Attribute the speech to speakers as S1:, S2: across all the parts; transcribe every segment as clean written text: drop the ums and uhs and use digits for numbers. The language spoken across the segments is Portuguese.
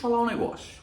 S1: falar um negócio.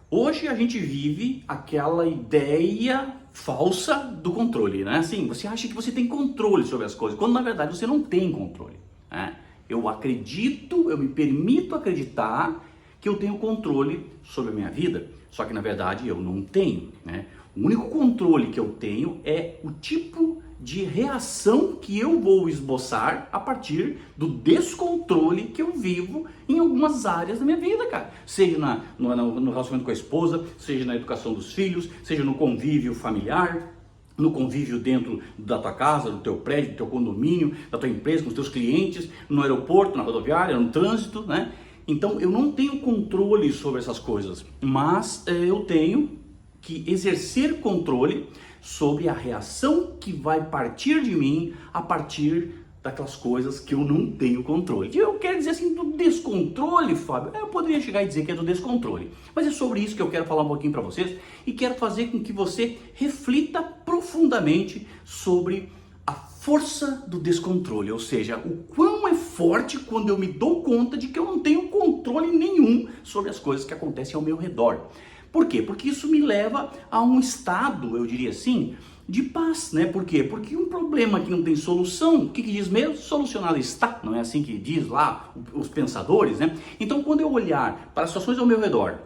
S1: Hoje a gente vive aquela ideia falsa do controle, né? Assim, você acha que você tem controle sobre as coisas, quando na verdade você não tem controle, né? Eu acredito, eu me permito acreditar que eu tenho controle sobre a minha vida, só que na verdade eu não tenho, né? O único controle que eu tenho é o tipo de reação que eu vou esboçar a partir do descontrole que eu vivo em algumas áreas da minha vida, cara. Seja no relacionamento com a esposa, seja na educação dos filhos, seja no convívio familiar, no convívio dentro da tua casa, do teu prédio, do teu condomínio, da tua empresa, com os teus clientes, no aeroporto, na rodoviária, no trânsito, né? Então eu não tenho controle sobre essas coisas, mas eu tenho que exercer controle sobre a reação que vai partir de mim a partir daquelas coisas que eu não tenho controle. Eu quero dizer assim, do descontrole, Fábio, eu poderia chegar e dizer que é do descontrole, mas é sobre isso que eu quero falar um pouquinho para vocês e quero fazer com que você reflita profundamente sobre a força do descontrole, ou seja, o quão é forte quando eu me dou conta de que eu não tenho controle nenhum sobre as coisas que acontecem ao meu redor. Por quê? Porque isso me leva a um estado, eu diria assim, de paz, né? Por quê? Porque um problema que não tem solução, o que diz mesmo? Solucionado está, não é assim que diz lá os pensadores, né? Então, quando eu olhar para as situações ao meu redor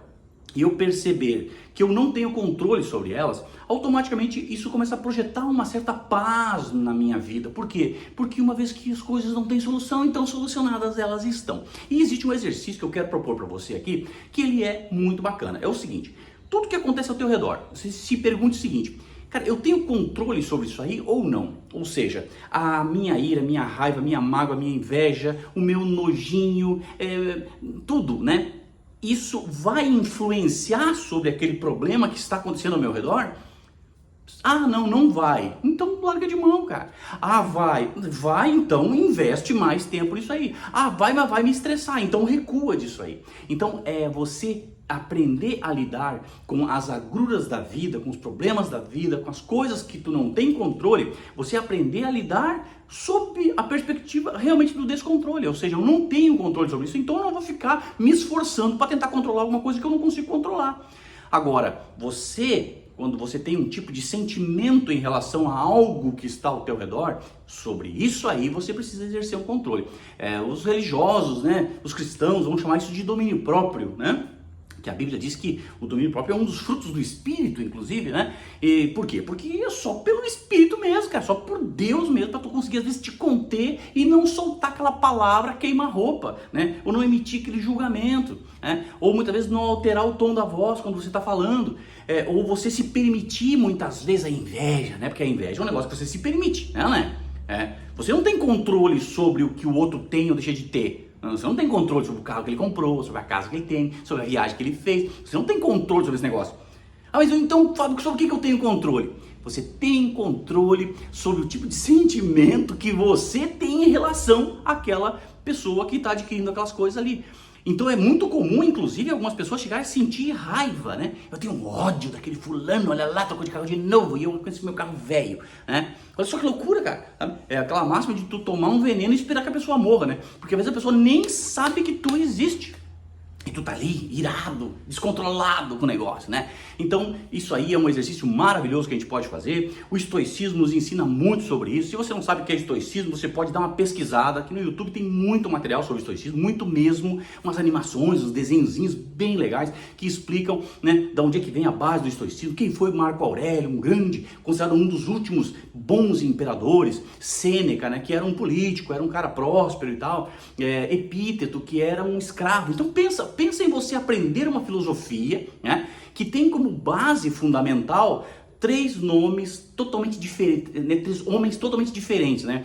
S1: e eu perceber que eu não tenho controle sobre elas, automaticamente isso começa a projetar uma certa paz na minha vida. Por quê? Porque uma vez que as coisas não têm solução, então solucionadas elas estão. E existe um exercício que eu quero propor para você aqui, que ele é muito bacana. É o seguinte, tudo que acontece ao teu redor, você se pergunte o seguinte: cara, eu tenho controle sobre isso aí ou não? Ou seja, a minha ira, a minha raiva, a minha mágoa, a minha inveja, o meu nojinho, tudo, né? Isso vai influenciar sobre aquele problema que está acontecendo ao meu redor? Ah, não vai. Então larga de mão, cara. Ah, vai, então investe mais tempo nisso aí. Ah, vai, mas vai me estressar, então recua disso aí. Então é você aprender a lidar com as agruras da vida, com os problemas da vida, com as coisas que tu não tem controle, você aprender a lidar sob a perspectiva realmente do descontrole, ou seja, eu não tenho controle sobre isso, então eu não vou ficar me esforçando para tentar controlar alguma coisa que eu não consigo controlar. Agora, quando você tem um tipo de sentimento em relação a algo que está ao teu redor, sobre isso aí você precisa exercer um controle. Os religiosos, né, os cristãos vão chamar isso de domínio próprio, né? Que a Bíblia diz que o domínio próprio é um dos frutos do Espírito, inclusive, né? E por quê? Porque é só pelo Espírito mesmo, cara, só por Deus mesmo, para tu conseguir às vezes te conter e não soltar aquela palavra queima-roupa, né? Ou não emitir aquele julgamento, né? Ou muitas vezes não alterar o tom da voz quando você está falando, ou você se permitir muitas vezes a inveja, né? Porque a inveja é um negócio que você se permite, né? Você não tem controle sobre o que o outro tem ou deixa de ter. Você não tem controle sobre o carro que ele comprou, sobre a casa que ele tem, sobre a viagem que ele fez. Você não tem controle sobre esse negócio. Ah, mas então, Fábio, sobre o que eu tenho controle? Você tem controle sobre o tipo de sentimento que você tem em relação àquela pessoa que está adquirindo aquelas coisas ali. Então é muito comum, inclusive, algumas pessoas chegarem a sentir raiva, né? Eu tenho um ódio daquele fulano, olha lá, trocou de carro de novo e eu com esse meu carro velho, né? Olha só que loucura, cara. Sabe? É aquela máxima de tu tomar um veneno e esperar que a pessoa morra, né? Porque às vezes a pessoa nem sabe que tu existe. E tu tá ali, irado, descontrolado com o negócio, né? Então, isso aí é um exercício maravilhoso que a gente pode fazer. O estoicismo nos ensina muito sobre isso. Se você não sabe o que é estoicismo, você pode dar uma pesquisada. Aqui no YouTube tem muito material sobre estoicismo, muito mesmo. Umas animações, uns desenhozinhos bem legais que explicam, né, de onde é que vem a base do estoicismo. Quem foi Marco Aurélio, um grande, considerado um dos últimos bons imperadores. Sêneca, né, que era um político, era um cara próspero e tal. Epíteto, que era um escravo. Então pensa em você aprender uma filosofia, né, que tem como base fundamental três nomes totalmente diferentes, né, três homens totalmente diferentes, né?